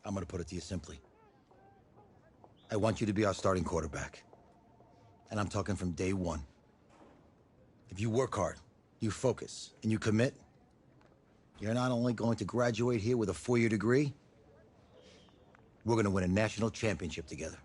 I'm gonna put it to you simply. I want you to be our starting quarterback. And I'm talking from day one. If you work hard, you focus, and you commit, you're not only going to graduate here with a 4-year degree, we're gonna win a national championship together.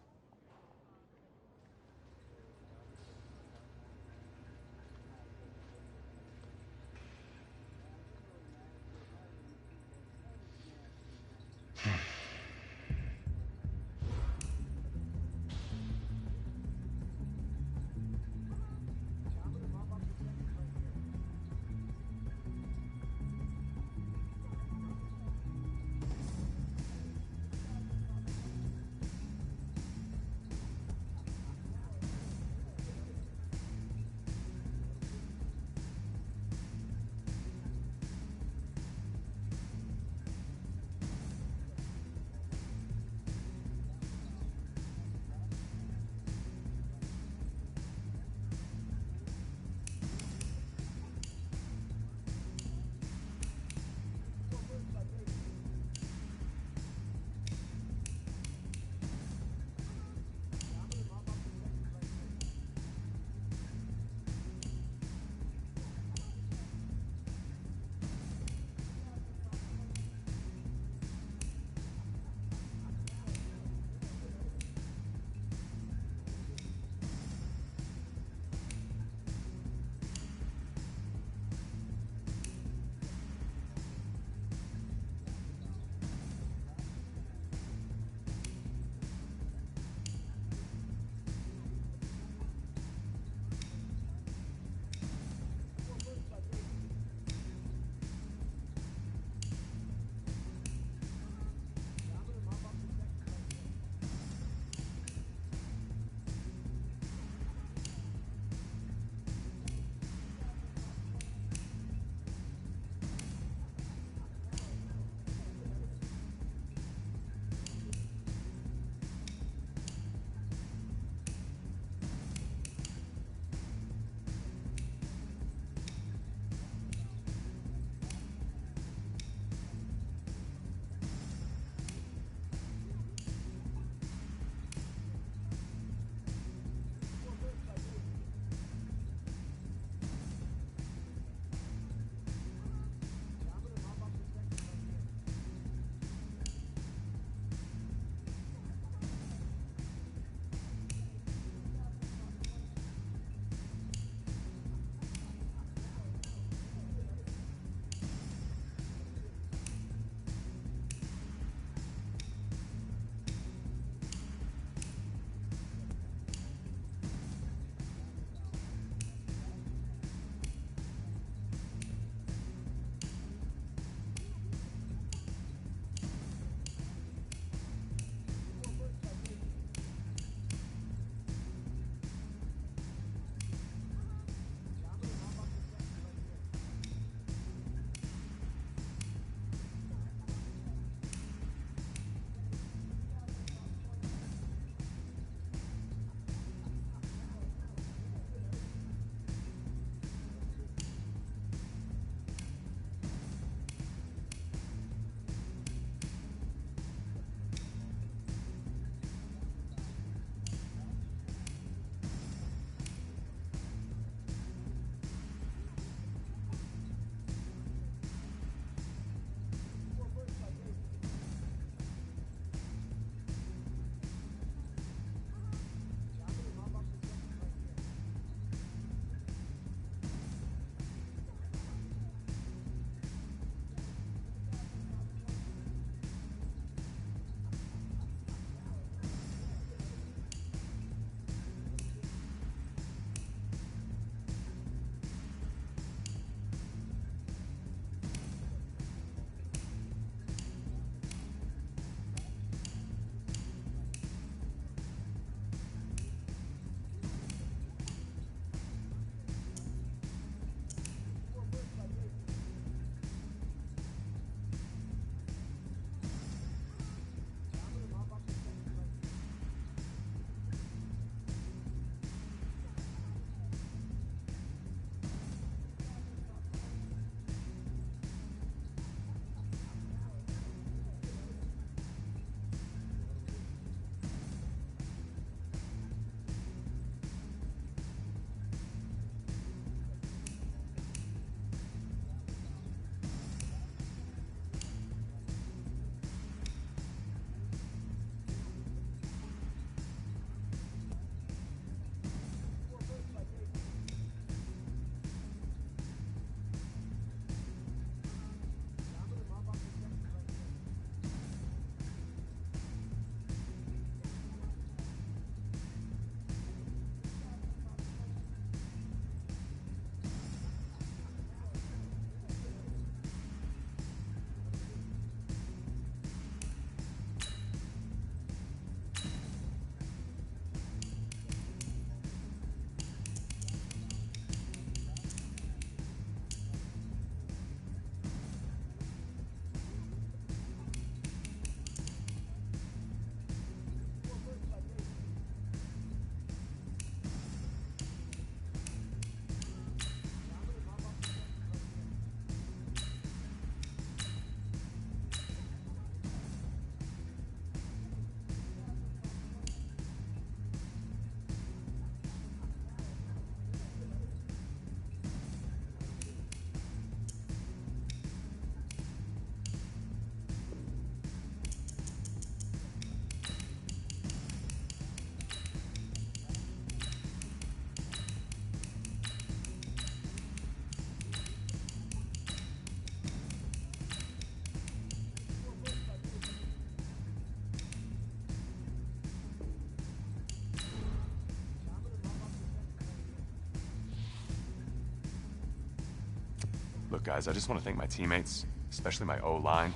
Look, guys, I just want to thank my teammates, especially my O-line.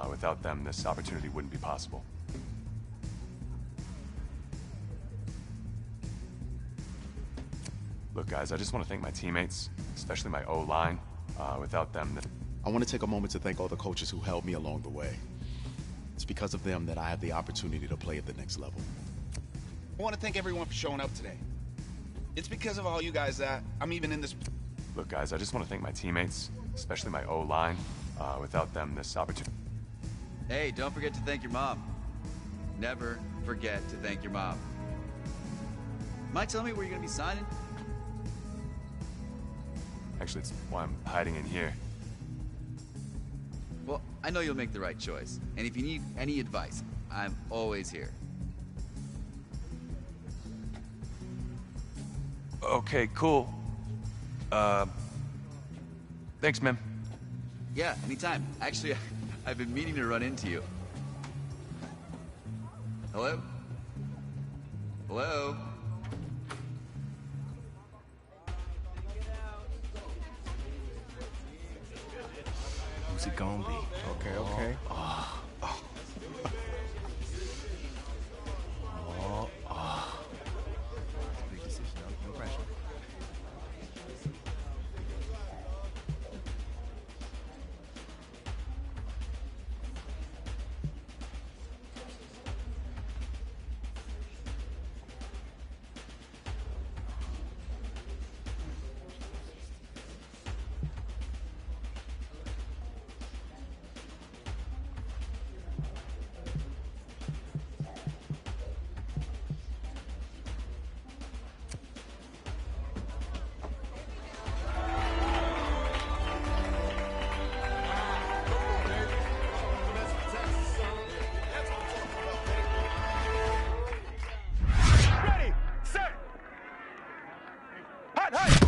Without them, this opportunity wouldn't be possible. Look, guys, I just want to thank my teammates, especially my O-line. Without them, I want to take a moment to thank all the coaches who helped me along the way. It's because of them that I have the opportunity to play at the next level. I want to thank everyone for showing up today. It's because of all you guys that I'm even in this. Look, guys, I just want to thank my teammates, especially my O-line. Without them, this opportunity... Hey, don't forget to thank your mom. Never forget to thank your mom. Mind telling me where you're gonna be signing? Actually, it's why I'm hiding in here. Well, I know you'll make the right choice. And if you need any advice, I'm always here. Okay, cool. Thanks, man. Yeah, anytime. Actually, I've been meaning to run into you. Hello? Hello? Who's it gonna be? Okay, okay. Big decision, no pressure. Ready, set, hot, hot.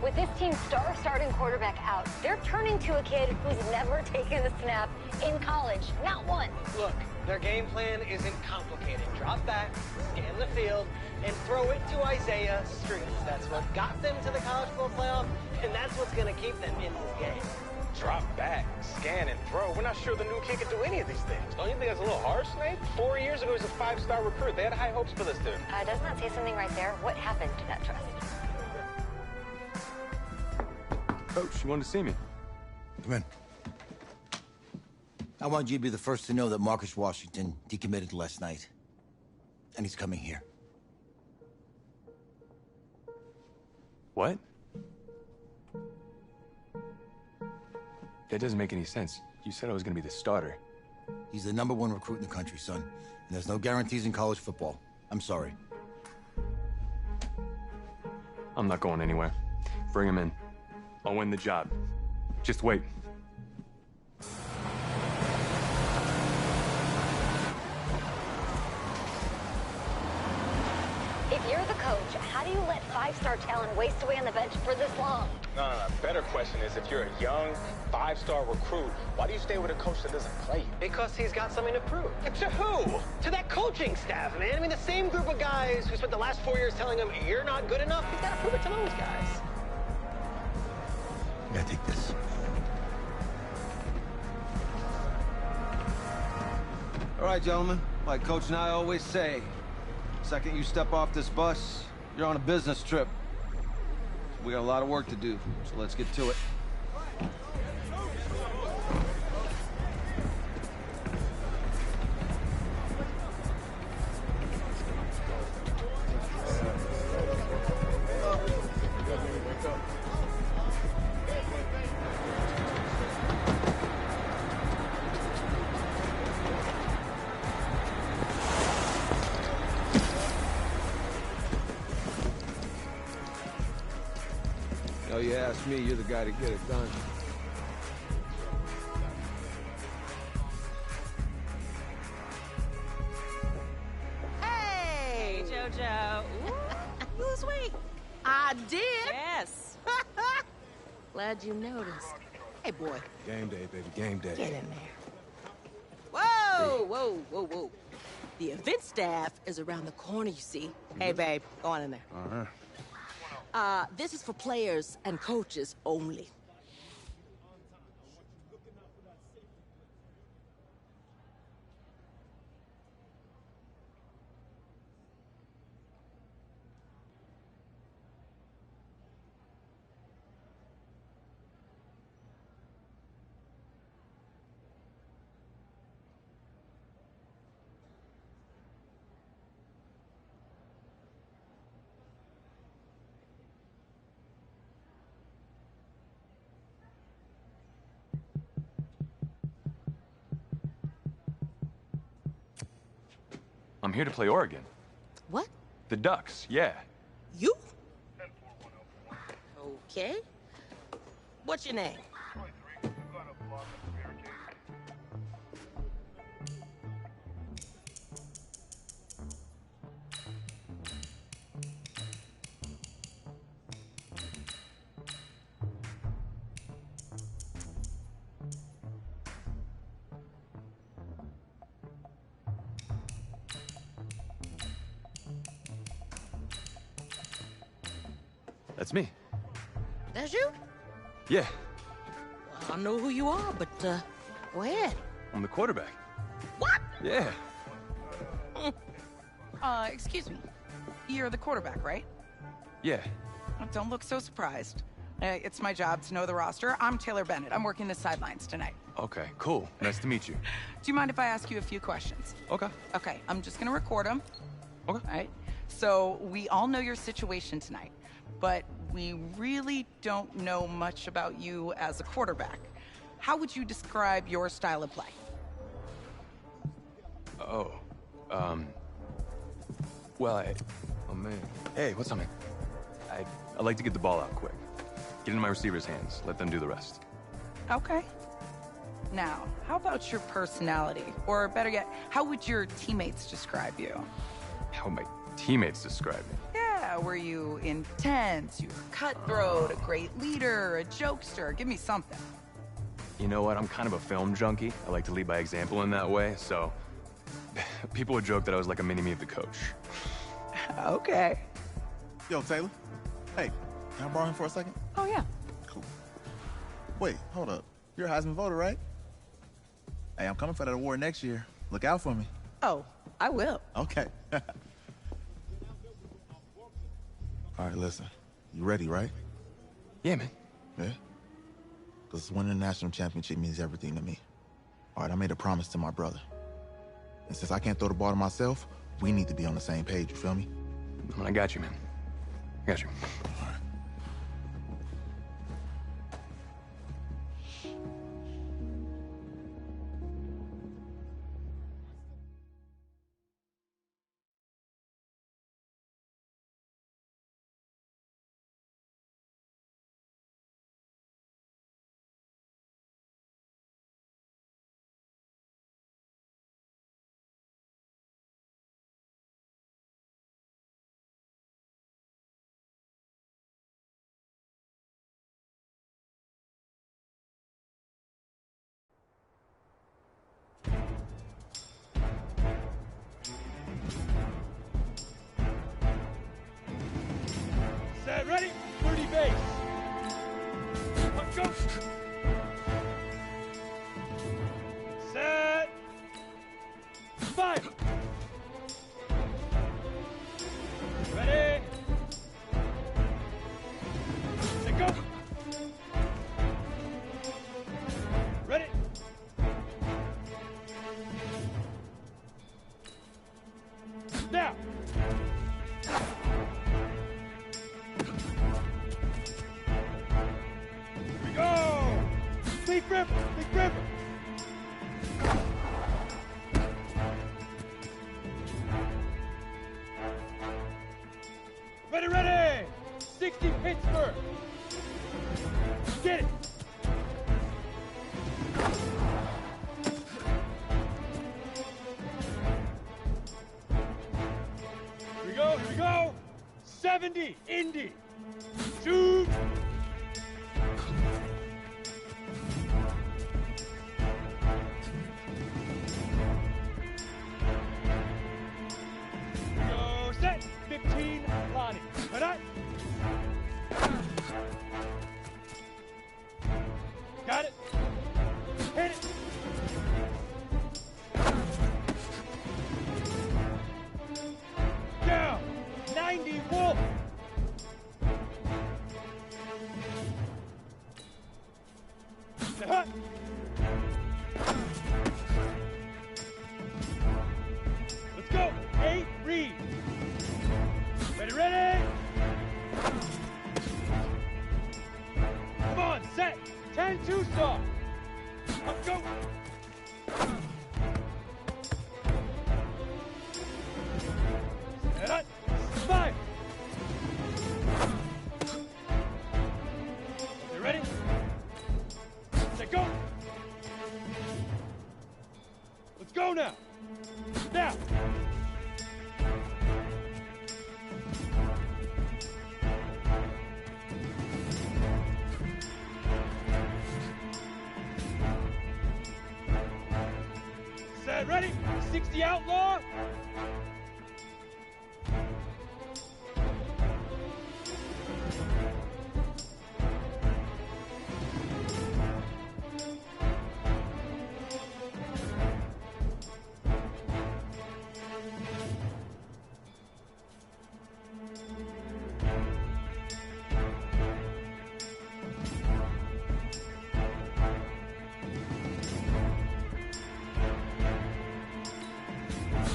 With this team's star starting quarterback out, they're turning to a kid who's never taken a snap in college. Not one. Look, their game plan isn't complicated. Drop back, scan the field, and throw it to Isaiah Streets. That's what got them to the college football playoff, and that's what's going to keep them in this game. Drop back, scan, and throw. We're not sure the new kid can do any of these things. Don't you think that's a little harsh, Snape? 4 years ago, he was a 5-star recruit. They had high hopes for this dude. Doesn't that say something right there? What happened to that trust? Coach, you wanted to see me? Come in. I want you to be the first to know that Marcus Washington decommitted last night. And he's coming here. What? That doesn't make any sense. You said I was going to be the starter. He's the #1 recruit in the country, son. And there's no guarantees in college football. I'm sorry. I'm not going anywhere. Bring him in. I'll win the job. Just wait. If you're the coach, how do you let 5-star talent waste away on the bench for this long? No. Better question is, if you're a young 5-star recruit, why do you stay with a coach that doesn't play you? Because he's got something to prove. To who? To that coaching staff, man. I mean, the same group of guys who spent the last 4 years telling him, you're not good enough. He's got to prove it to those guys. Yeah, take this. All right, gentlemen. Like Coach and I always say, second you step off this bus, you're on a business trip. We got a lot of work to do, so let's get to it. Oh, you ask me, you're the guy to get it done. Hey, JoJo. You lose weight. I did. Yes. Glad you noticed. Hey, boy. Game day, baby, game day. Get in there. Whoa, whoa, whoa, whoa. The event staff is around the corner, you see. Hey, babe, go on in there. This is for players and coaches only. I'm here to play Oregon. What? The Ducks, yeah. You? Okay. What's your name? That's me. That's you? Yeah, Well, I don't know who you are, but, go ahead. I'm the quarterback. What? Yeah. Excuse me. You're the quarterback, right? Yeah. Don't look so surprised. It's my job to know the roster. I'm Taylor Bennett. I'm working the sidelines tonight. Okay, cool. Nice to meet you. Do you mind if I ask you a few questions? Okay. Okay, I'm just gonna record them. Okay. All right? So, we all know your situation tonight, but we really don't know much about you as a quarterback. How would you describe your style of play? Oh, well, oh man. Hey, what's up, man? I like to get the ball out quick. Get into my receiver's hands. Let them do the rest. Okay. Now, how about your personality? Or better yet, how would your teammates describe you? How would my teammates describe me? Yeah, were you intense? You were cutthroat, a great leader, a jokester? Give me something. You know what? I'm kind of a film junkie. I like to lead by example in that way, so people would joke that I was like a mini-me of the coach. Okay. Yo, Taylor. Hey, can I borrow him for a second? Oh, yeah. Cool. Wait, hold up. You're a Heisman voter, right? Hey, I'm coming for that award next year. Look out for me. Oh, I will. Okay. All right, listen. You ready, right? Yeah, man. Yeah? Because winning the national championship means everything to me. All right, I made a promise to my brother. And since I can't throw the ball to myself, we need to be on the same page, you feel me? I got you, man. I got you. All right. Set, ready? 30 base. Let's go. Set. 5. Ready. Set, go. Ready. Now. Go! Big River! Big River! Ready, ready! 60 Pittsburgh! Get it! Here we go! 70 Indy! Shoot! 90, Wolf! Hut! Let's go! 8, read! Ready, ready! Come on, set! 10, 2, stop! Let's go! Set up! 5! You ready? Set, go! Let's go now! Now! Set, ready? 60 outlaw!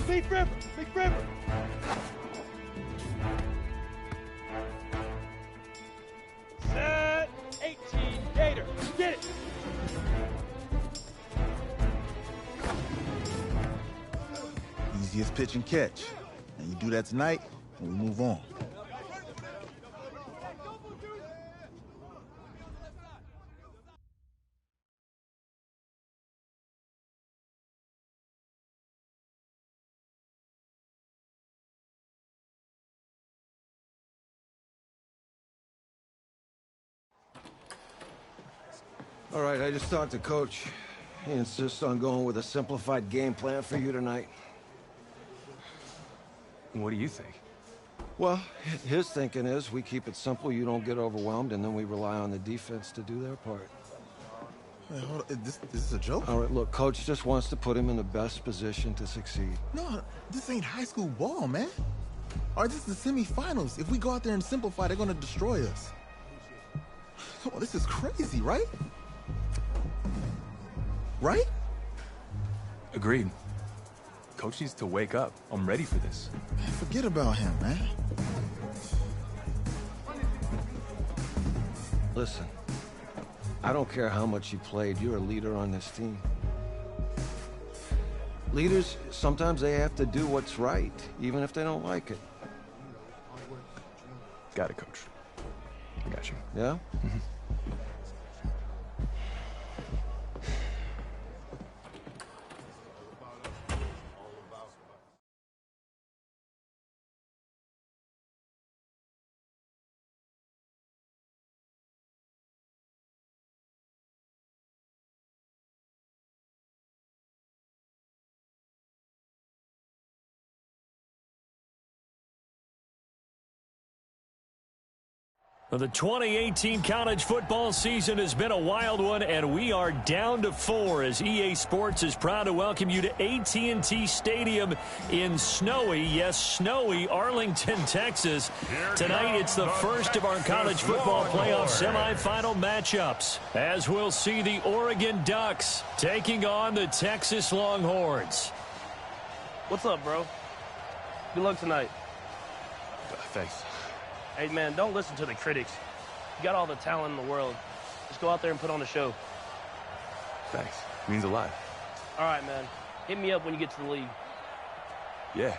Big River! Big River! Set! 18, Gator! Get it! Easiest pitch and catch. And you do that tonight, and we move on. All right, I just talked to Coach. He insists on going with a simplified game plan for you tonight. What do you think? Well, his thinking is we keep it simple, you don't get overwhelmed, and then we rely on the defense to do their part. Hey, hold on. This is a joke? All right, look, Coach just wants to put him in the best position to succeed. No, this ain't high school ball, man. All right, this is the semifinals. If we go out there and simplify, they're going to destroy us. Come on, this is crazy, right? Right? Agreed. Coach needs to wake up. I'm ready for this. Man, forget about him, man. Listen, I don't care how much you played, you're a leader on this team. Leaders, sometimes they have to do what's right, even if they don't like it. Got it, Coach. I got you. Yeah? Well, the 2018 college football season has been a wild one, and we are down to 4 as EA Sports is proud to welcome you to AT&T Stadium in snowy, yes, snowy Arlington, Texas. Tonight, it's the first of our college football playoff semifinal matchups, as we'll see the Oregon Ducks taking on the Texas Longhorns. What's up, bro? Good luck tonight. Thanks. Hey, man, don't listen to the critics. You got all the talent in the world. Just go out there and put on a show. Thanks. Means a lot. All right, man. Hit me up when you get to the league. Yeah.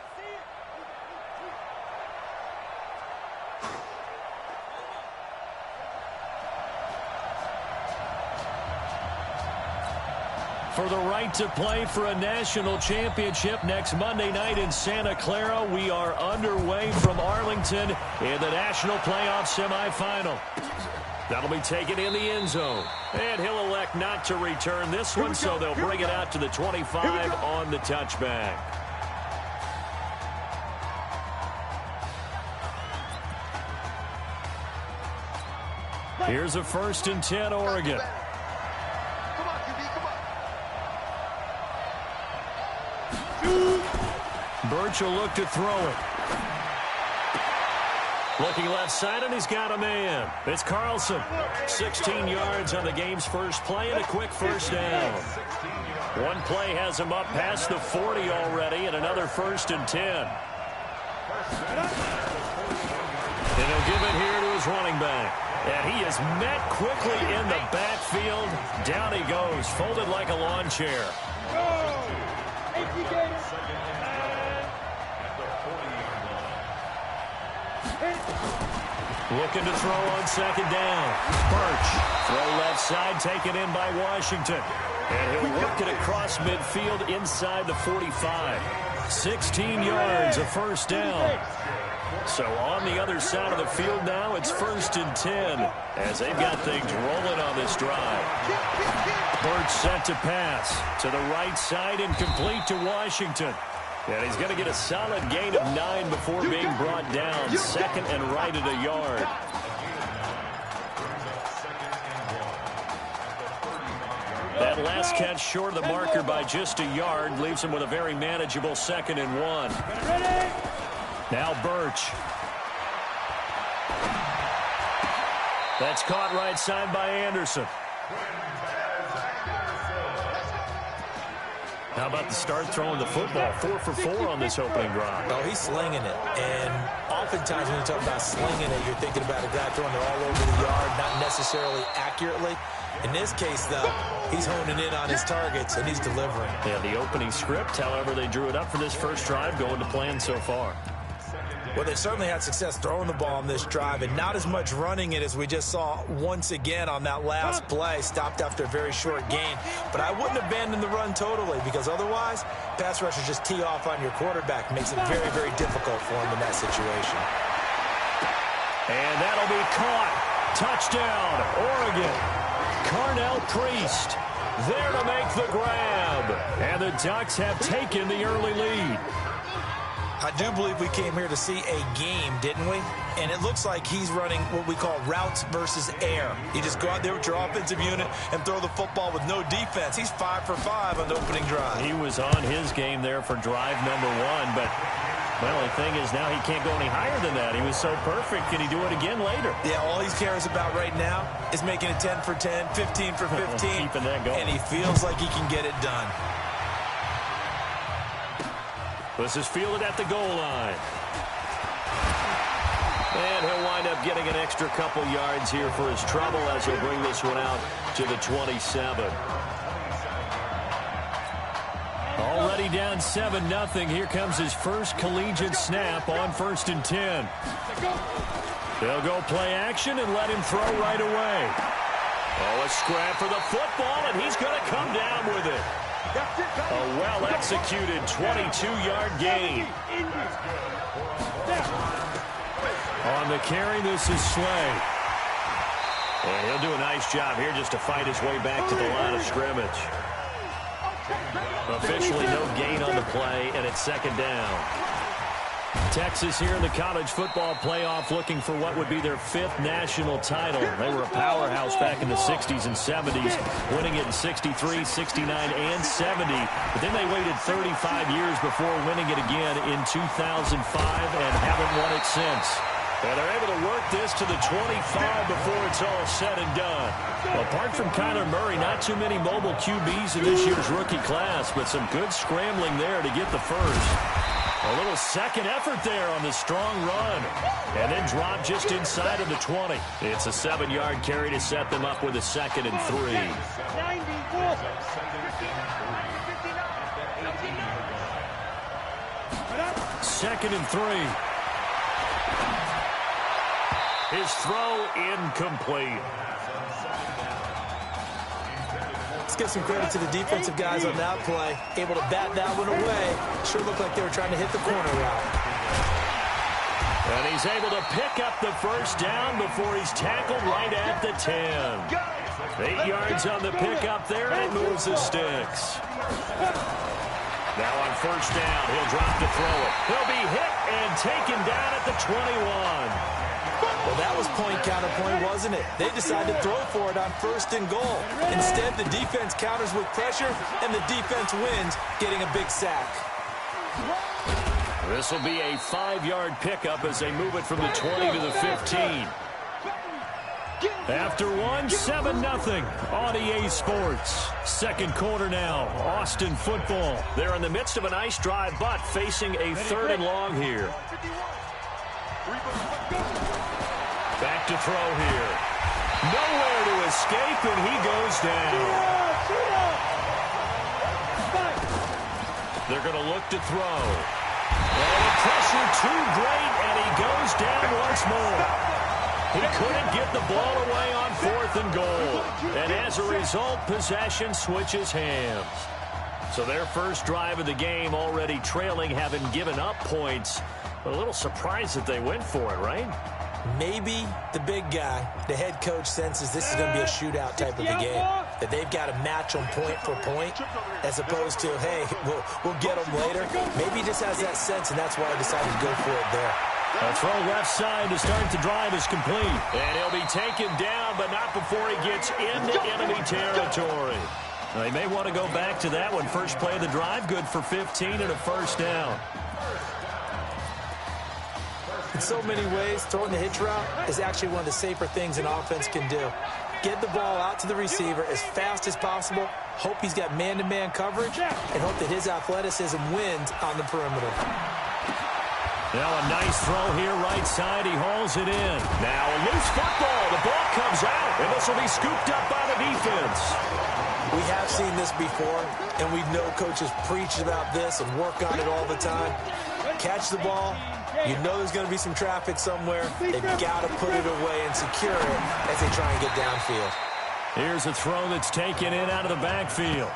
For the right to play for a national championship next Monday night in Santa Clara, we are underway from Arlington in the national playoff semifinal. That'll be taken in the end zone. And he'll elect not to return this one, so they'll bring it out to the 25 on the touchback. Here's a 1st and 10, Oregon. Birch will look to throw it. Looking left side, and he's got a man. It's Carlson. 16 yards on the game's first play and a quick first down. One play has him up past the 40 already, and another 1st and 10. And he'll give it here to his running back. And he is met quickly in the backfield. Down he goes, folded like a lawn chair. Looking to throw on 2nd down. Birch. Throw left side, taken in by Washington. And he'll work it across midfield inside the 45. 16 yards, a 1st down. So on the other side of the field now, it's 1st and 10 as they've got things rolling on this drive. Birch set to pass to the right side and complete to Washington. And he's going to get a solid gain of 9 before being brought down. 2nd and right at a yard. That last catch short of the marker by just a yard leaves him with a very manageable 2nd and 1. Now Birch. That's caught right side by Anderson. How about the start throwing the football? 4 for 4 on this opening drive. Oh, he's slinging it. And oftentimes when you talk about slinging it, you're thinking about a guy throwing it all over the yard, not necessarily accurately. In this case, though, he's honing in on his targets, and he's delivering. Yeah, the opening script, however, they drew it up for this first drive, going to plan so far. Well, they've certainly had success throwing the ball on this drive, and not as much running it as we just saw once again on that last play, stopped after a very short gain. But I wouldn't abandon the run totally, because otherwise, pass rushers just tee off on your quarterback. Makes it very, very difficult for him in that situation. And that'll be caught. Touchdown, Oregon. Carnell Priest there to make the grab. And the Ducks have taken the early lead. I do believe we came here to see a game, didn't we? And it looks like he's running what we call routes versus air. You just go out there with your offensive unit and throw the football with no defense. He's 5 for 5 on the opening drive. He was on his game there for drive number 1, but well, the thing is now he can't go any higher than that. He was so perfect. Can he do it again later? Yeah, all he cares about right now is making it 10 for 10, 15 for 15. Keeping that going. And he feels like he can get it done. This is fielded at the goal line. And he'll wind up getting an extra couple yards here for his trouble as he'll bring this one out to the 27. Already down 7-0. Here comes his first collegiate snap on 1st and 10. They'll go play action and let him throw right away. Oh, a scrap for the football, and he's going to come down with it. A well-executed 22-yard gain. On the carry, this is Slay. And he'll do a nice job here just to fight his way back to the line of scrimmage. Officially no gain on the play, and it's 2nd down. Texas here in the college football playoff looking for what would be their 5th national title. They were a powerhouse back in the 60s and 70s, winning it in 63, 69, and 70. But then they waited 35 years before winning it again in 2005 and haven't won it since. And they're able to work this to the 25 before it's all said and done. Well, apart from Kyler Murray, not too many mobile QBs in this year's rookie class, but some good scrambling there to get the first. A little second effort there on the strong run. And then drop just inside of the 20. It's a 7-yard carry to set them up with a 2nd and 3. 2nd and 3. His throw incomplete. Let's give some credit to the defensive guys on that play. Able to bat that one away. Sure looked like they were trying to hit the corner route. And he's able to pick up the first down before he's tackled right at the 10. 8 yards on the pickup there, and it moves the sticks. Now on first down, he'll drop to throw it. He'll be hit and taken down at the 21. Well, that was point counterpoint, wasn't it? They decided to throw for it on 1st and goal. Instead, the defense counters with pressure, and the defense wins, getting a big sack. This will be a 5-yard pickup as they move it from the 20 to the 15. After 7-0 on EA Sports. Second quarter now, Austin football. They're in the midst of a nice drive, but facing a 3rd and long here. Back to throw here. Nowhere to escape, and he goes down. They're going to look to throw. And the pressure too great, and he goes down once more. He couldn't get the ball away on 4th and goal. And as a result, possession switches hands. So their first drive of the game already trailing, having given up points. But a little surprised that they went for it, right? Maybe the big guy, the head coach, senses this is going to be a shootout type of a game. That they've got to match them point for point, as opposed to, hey, we'll get them later. Maybe he just has that sense, and that's why he decided to go for it there. A throw left side to start the drive is complete. And he'll be taken down, but not before he gets into enemy territory. Now, they may want to go back to that one. First play of the drive, good for 15 and a first down. In so many ways, throwing the hitch route is actually one of the safer things an offense can do. Get the ball out to the receiver as fast as possible, hope he's got man-to-man coverage, and hope that his athleticism wins on the perimeter. Now a nice throw here, right side. He hauls it in. Now a loose football. The ball comes out, and this will be scooped up by the defense. We have seen this before, and we know coaches preach about this and work on it all the time. Catch the ball. You know there's going to be some traffic somewhere. They've got to put it away and secure it as they try and get downfield. Here's a throw that's taken in out of the backfield.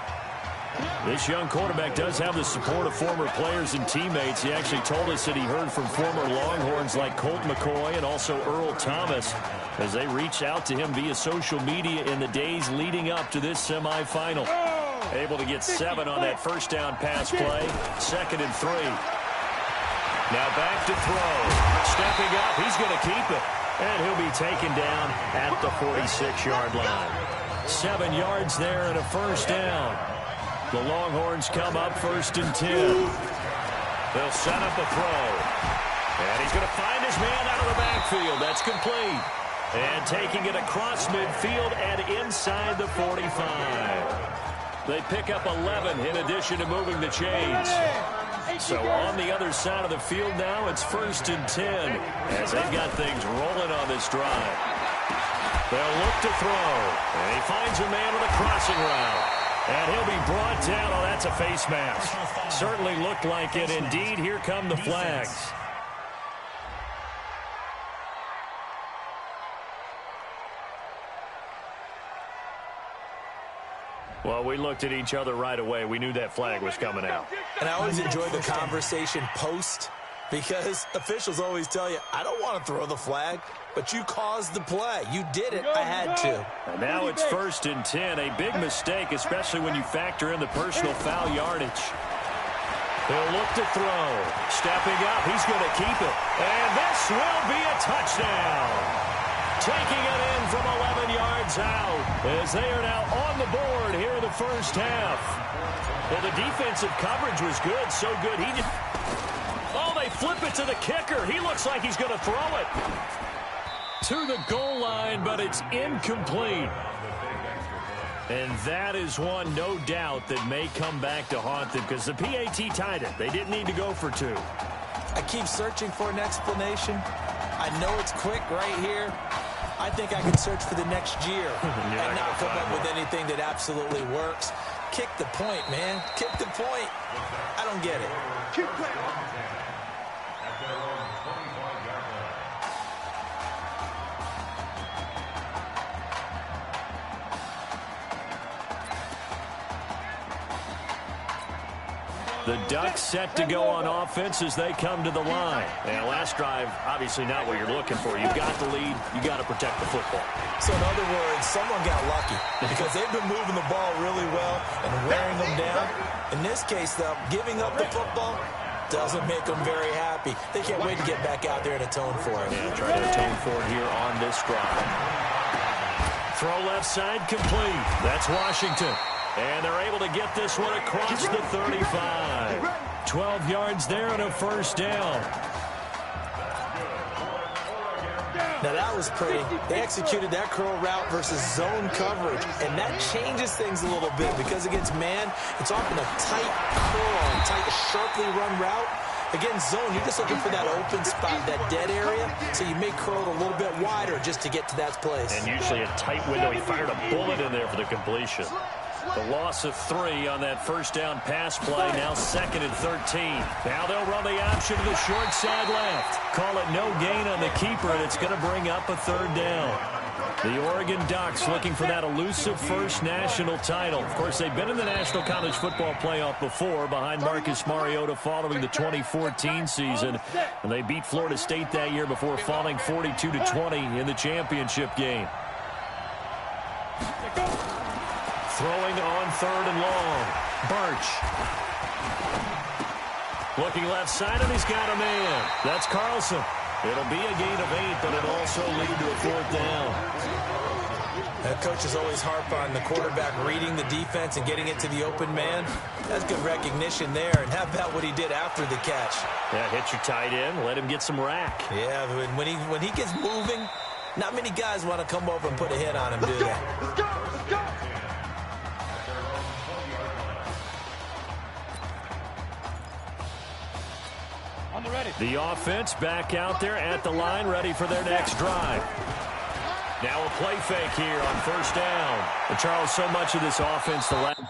This young quarterback does have the support of former players and teammates. He actually told us that he heard from former Longhorns like Colt McCoy and also Earl Thomas as they reached out to him via social media in the days leading up to this semifinal. Able to get 7 on that first down pass play. 2nd and 3. Now back to throw. Stepping up, he's going to keep it. And he'll be taken down at the 46-yard line. 7 yards there and a first down. The Longhorns come up 1st and 10. They'll set up a throw. And he's going to find his man out of the backfield. That's complete. And taking it across midfield and inside the 45. They pick up 11 in addition to moving the chains. So on the other side of the field now, it's 1st and 10 as they've got things rolling on this drive. They'll look to throw. And he finds a man with a crossing route. And he'll be brought down. Oh, that's a face mask. Certainly looked like it. Indeed, here come the flags. Well, we looked at each other right away. We knew that flag was coming out. And I always enjoy the conversation post because officials always tell you, I don't want to throw the flag, but you caused the play. You did it. I had to. And now it's 1st and 10. A big mistake, especially when you factor in the personal foul yardage. He'll look to throw. Stepping up, he's going to keep it. And this will be a touchdown. Taking it in from 11 yards out as they are now on the board here in the first half. Well, the defensive coverage was good, so good. Oh, they flip it to the kicker. He looks like he's going to throw it to the goal line, but it's incomplete. And that is one, no doubt, that may come back to haunt them because the PAT tied it. They didn't need to go for 2. I keep searching for an explanation. I know it's quick right here. I think I can search for the next year and not come up with anything that absolutely works. Kick the point, man. Kick the point. I don't get it. Kick that. The Ducks set to go on offense as they come to the line. And last drive, obviously not what you're looking for. You've got the lead. You got to protect the football. So in other words, someone got lucky because they've been moving the ball really well and wearing them down. In this case, though, giving up the football doesn't make them very happy. They can't wait to get back out there and atone for it. Yeah, try to atone for it here on this drive. Throw left side complete. That's Washington. And they're able to get this one across the 35. 12 yards there and a first down. Now that was pretty. They executed that curl route versus zone coverage, and that changes things a little bit because against man, it's often a tight curl, tight, sharply run route. Against zone, you're just looking for that open spot, that dead area, so you may curl it a little bit wider just to get to that place. And usually a tight window. He fired a bullet in there for the completion. The loss of 3 on that first down pass play. Now 2nd and 13. Now they'll run the option to the short side left. Call it no gain on the keeper, and it's going to bring up a 3rd down. The Oregon Ducks looking for that elusive first national title. Of course, they've been in the National College Football Playoff before behind Marcus Mariota following the 2014 season. And they beat Florida State that year before falling 42-20 in the championship game. Throwing on 3rd and long. Birch. Looking left side, and he's got a man. That's Carlson. It'll be a gain of 8, but it'll also lead to a 4th down. Coaches always harp on the quarterback reading the defense and getting it to the open man. That's good recognition there. And how about what he did after the catch? Yeah, hit your tight end. Let him get some rack. Yeah, when he gets moving, not many guys want to come over and put a hit on him, do they? The offense back out there at the line, ready for their next drive. Now a play fake here on 1st down. And Charles, so much of this offense, the last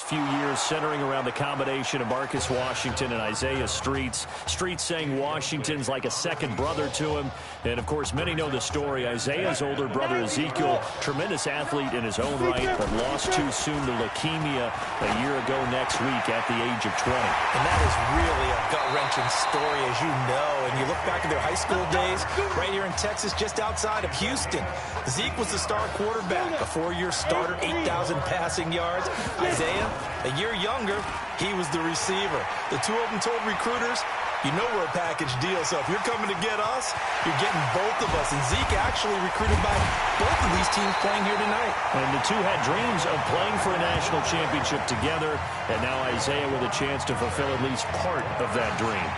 few years centering around the combination of Marcus Washington and Isaiah Streets. Streets saying Washington's like a second brother to him. And, of course, many know the story. Isaiah's older brother, Ezekiel, tremendous athlete in his own right, but lost too soon to leukemia a year ago next week at the age of 20. And that is really a gut-wrenching story, as you know. And you look back at their high school days right here in Texas, just outside of Houston. Zeke was the star quarterback, a 4-year starter, 8,000 passing yards. Isaiah, a year younger, he was the receiver. The two of them told recruiters, you know we're a package deal, so if you're coming to get us, you're getting both of us. And Zeke actually recruited by both of these teams playing here tonight. And the two had dreams of playing for a national championship together, and now Isaiah with a chance to fulfill at least part of that dream.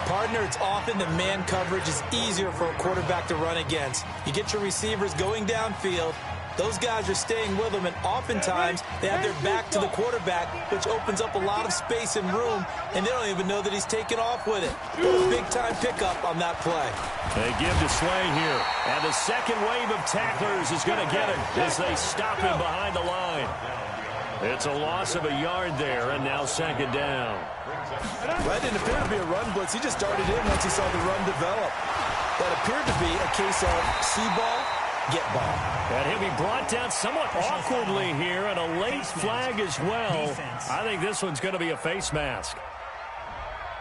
Partner, it's often the man coverage is easier for a quarterback to run against. You get your receivers going downfield. Those guys are staying with them, and oftentimes they have their back to the quarterback, which opens up a lot of space and room, and they don't even know that he's taken off with it. A big-time pickup on that play. They give to Slay here, and the second wave of tacklers is going to get it as they stop him behind the line. It's a loss of a yard there, and now 2nd down. That didn't appear to be a run blitz. He just started in once he saw the run develop. That appeared to be a case of see ball, get ball. And he'll be brought down somewhat awkwardly here, and a late flag as well. I think this one's going to be a face mask.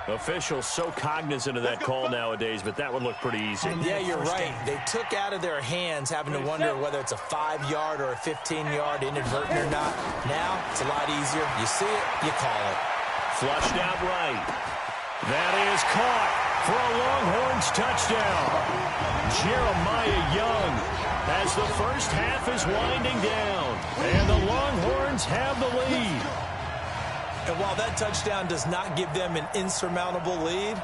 Officials so cognizant of that call nowadays, but that one looked pretty easy. Yeah, you're right. They took out of their hands having to wonder whether it's a 5-yard or a 15-yard inadvertent or not. Now, it's a lot easier. You see it, you call it. Flushed out right. That is caught for a Longhorns touchdown. Jeremiah Young as the first half is winding down, and the Longhorns have the lead. And while that touchdown does not give them an insurmountable lead,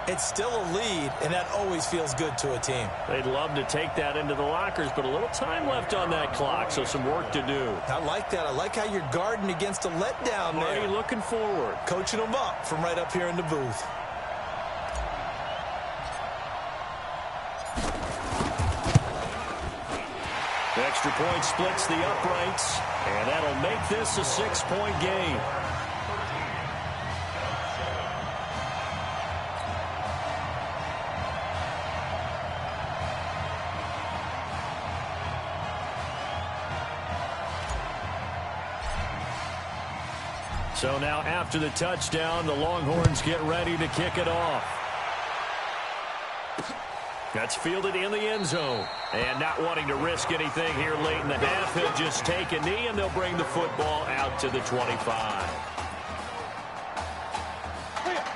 it's still a lead, and that always feels good to a team. They'd love to take that into the lockers, but a little time left on that clock, so some work to do. I like that. I like how you're guarding against a letdown there. Already looking forward. Coaching them up from right up here in the booth. The extra point splits the uprights, and that'll make this a 6-point game. So now after the touchdown, the Longhorns get ready to kick it off. That's fielded in the end zone. And not wanting to risk anything here late in the half, he'll just take a knee, and they'll bring the football out to the 25.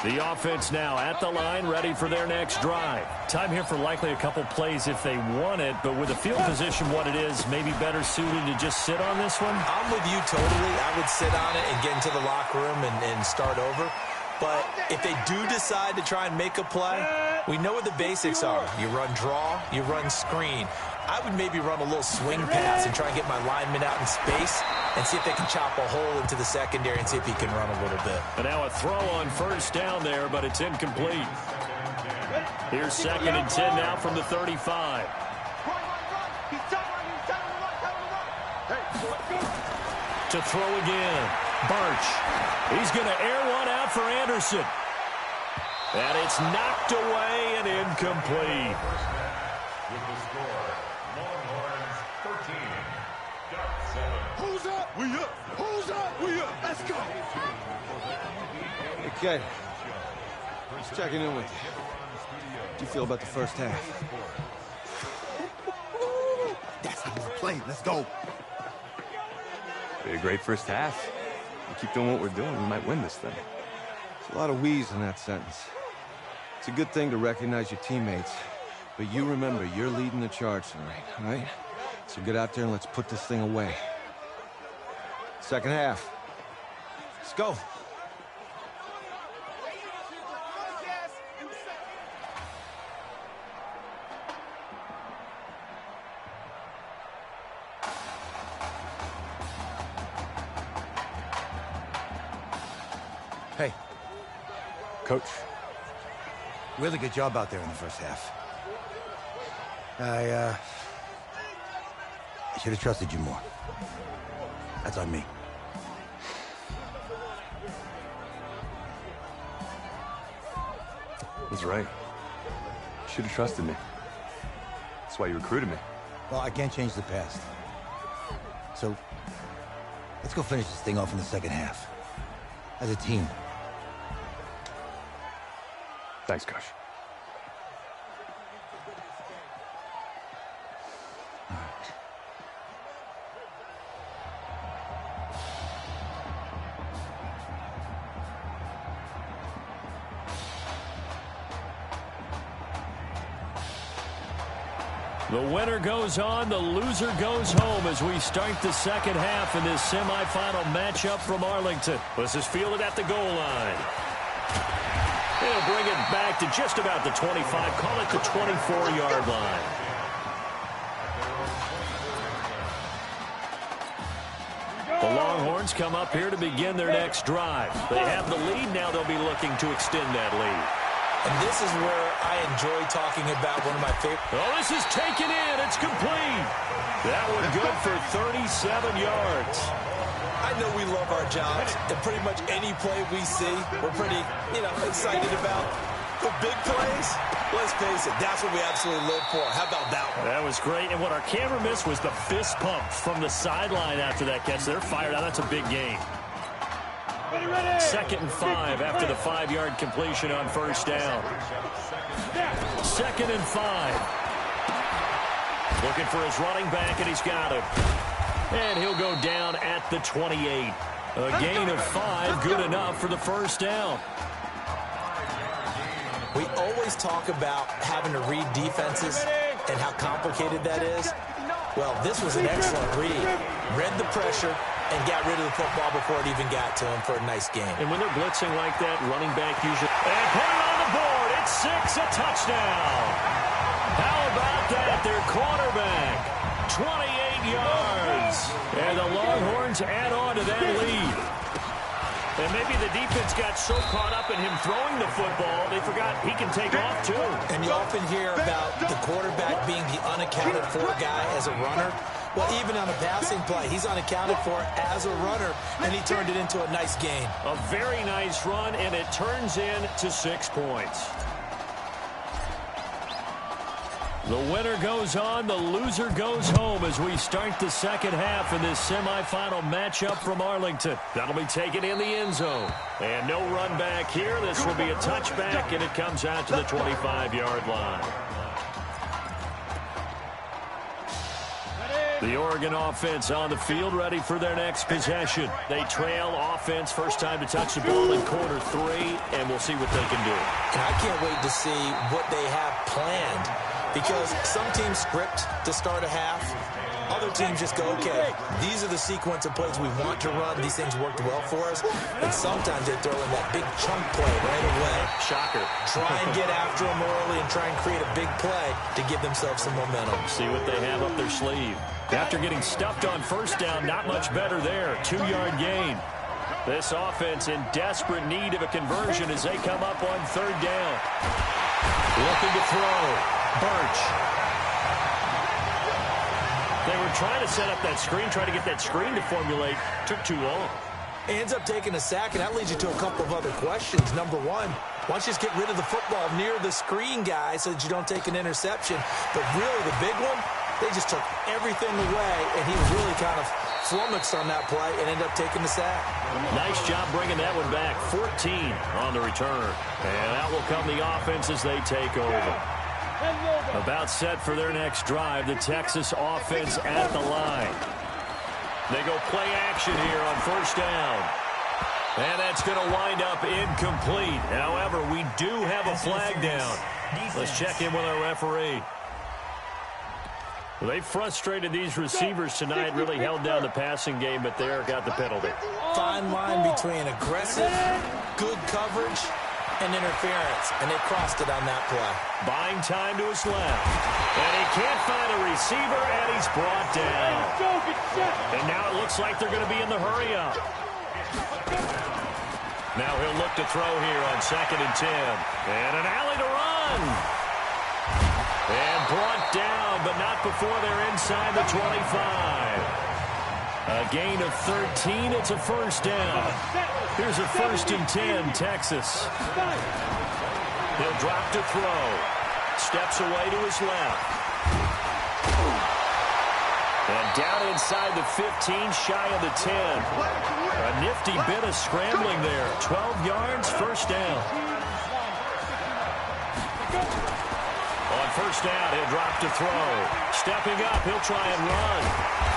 The offense now at the line, ready for their next drive. Time here for likely a couple plays if they want it, but with the field position what it is, maybe better suited to just sit on this one? I'm with you totally. I would sit on it and get into the locker room and start over. But if they do decide to try and make a play, we know what the basics are. You run draw, you run screen. I would maybe run a little swing pass and try and get my lineman out in space and see if they can chop a hole into the secondary and see if he can run a little bit. And now a throw on first down there, but it's incomplete. Here's 2nd and 10 now from the 35. To throw again. Birch. He's going to air one out for Anderson. And it's knocked away and incomplete. With the score, Longhorns 13, Ducks 7. Who's up? We up. Who's up? We up. Let's go. Okay. Just checking in with you. How do you feel about the first half? That's how we play. Let's go. A great first half. We keep doing what we're doing, we might win this thing. There's a lot of wheeze in that sentence. It's a good thing to recognize your teammates, but you remember you're leading the charge tonight, all right? So get out there and let's put this thing away. Second half. Let's go. Hey. Coach. Really good job out there in the first half. I should have trusted you more. That's on me. He's right. You should have trusted me. That's why you recruited me. Well, I can't change the past. So, let's go finish this thing off in the second half. As a team. Thanks, Coach. The winner goes on, the loser goes home as we start the second half in this semifinal matchup from Arlington. This is fielded at the goal line. He'll bring it back to just about the 25, call it the 24-yard line. The Longhorns come up here to begin their next drive. They have the lead, now they'll be looking to extend that lead. And this is where I enjoy talking about one of my favorite. Oh, this is taken in. It's complete. That one good for 37 yards. I know we love our jobs, and pretty much any play we see, we're pretty, excited about. The big plays, let's face it, that's what we absolutely live for. How about that one? That was great, and what our camera missed was the fist pump from the sideline after that catch. They're fired out. That's a big game. 2nd and 5 after the 5-yard completion on first down. 2nd and 5. Looking for his running back, and he's got him. And he'll go down at the 28. A gain of 5, good enough for the first down. We always talk about having to read defenses and how complicated that is. Well, this was an excellent read. Read the pressure and got rid of the football before it even got to him for a nice game. And when they're blitzing like that, running back usually... And put it on the board. It's 6, a touchdown. How about that? Their quarterback, 28 yards. And the Longhorns add on to that lead. And maybe the defense got so caught up in him throwing the football, they forgot he can take off, too. And you often hear about the quarterback being the unaccounted-for guy as a runner. Well, even on a passing play, he's unaccounted for as a runner, and he turned it into a nice gain. A very nice run, and it turns into 6 points. The winner goes on, the loser goes home as we start the second half in this semifinal matchup from Arlington. That'll be taken in the end zone. And no run back here. This will be a touchback, and it comes out to the 25-yard line. The Oregon offense on the field, ready for their next possession. They trail offense, first time to touch the ball in quarter 3, and we'll see what they can do. And I can't wait to see what they have planned, because some teams script to start a half. Other teams just go, okay, these are the sequence of plays we want to run. These things worked well for us. And sometimes they throw in that big chunk play right away. Shocker. Try and get after them early and try and create a big play to give themselves some momentum. See what they have up their sleeve. After getting stuffed on first down, not much better there. 2-yard gain. This offense in desperate need of a conversion as they come up on third down. Looking to throw. Birch. They were trying to set up that screen, try to get that screen to formulate. Took too long. Ends up taking a sack, and that leads you to a couple of other questions. Number one, why don't you just get rid of the football near the screen guy so that you don't take an interception? But really, the big one, they just took everything away, and he was really kind of flummoxed on that play and ended up taking the sack. Nice job bringing that one back. 14 on the return. And that will come the offense as they take over. About set for their next drive, the Texas offense at the line. They go play action here on first down. And that's going to wind up incomplete. However, we do have a flag down. Let's check in with our referee. Well, they frustrated these receivers tonight, really held down the passing game, but there got the penalty. Fine line between aggressive, good coverage, and interference, and they crossed it on that play. Buying time to his left. And he can't find a receiver, and he's brought down. And now it looks like they're going to be in the hurry-up. Now he'll look to throw here on 2nd and 10. And an alley to run. And brought down, but not before they're inside the 25. A gain of 13. It's a first down. Here's a 1st and 10, Texas. He'll drop to throw. Steps away to his left. And down inside the 15, shy of the 10. A nifty bit of scrambling there. 12 yards, first down. On first down, he'll drop to throw. Stepping up, he'll try and run.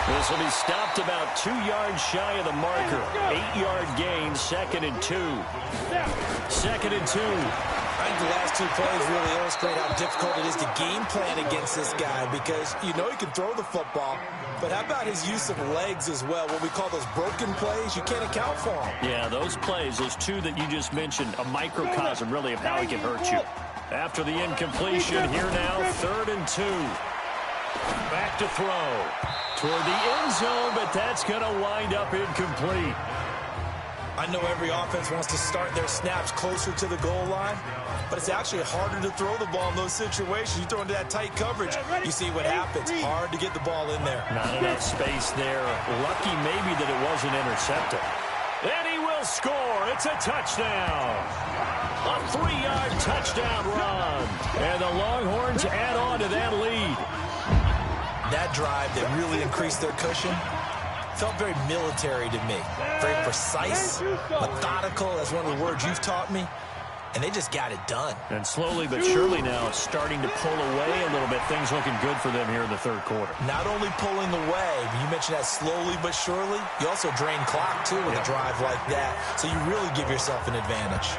This will be stopped about 2 yards shy of the marker. 8-yard gain, 2nd and 2. 2nd and 2. I think the last 2 plays really illustrate how difficult it is to game plan against this guy, because you know he can throw the football, but how about his use of legs as well? What we call those broken plays, you can't account for them. Yeah, those plays, those 2 that you just mentioned, a microcosm really of how he can hurt you. After the incompletion, here now, 3rd and 2. Back to throw. Toward the end zone, but that's going to wind up incomplete. I know every offense wants to start their snaps closer to the goal line, but it's actually harder to throw the ball in those situations. You throw into that tight coverage, you see what happens. Hard to get the ball in there. Not enough space there. Lucky maybe that it wasn't intercepted. And he will score. It's a touchdown. A 3-yard touchdown run. And the Longhorns add on to that lead. That drive that really increased their cushion felt very military to me. Very precise, methodical, that's one of the words you've taught me. And they just got it done. And slowly but surely now starting to pull away a little bit. Things looking good for them here in the 3rd quarter. Not only pulling away, but you mentioned that slowly but surely. You also drain clock, too, with a drive like that. So you really give yourself an advantage.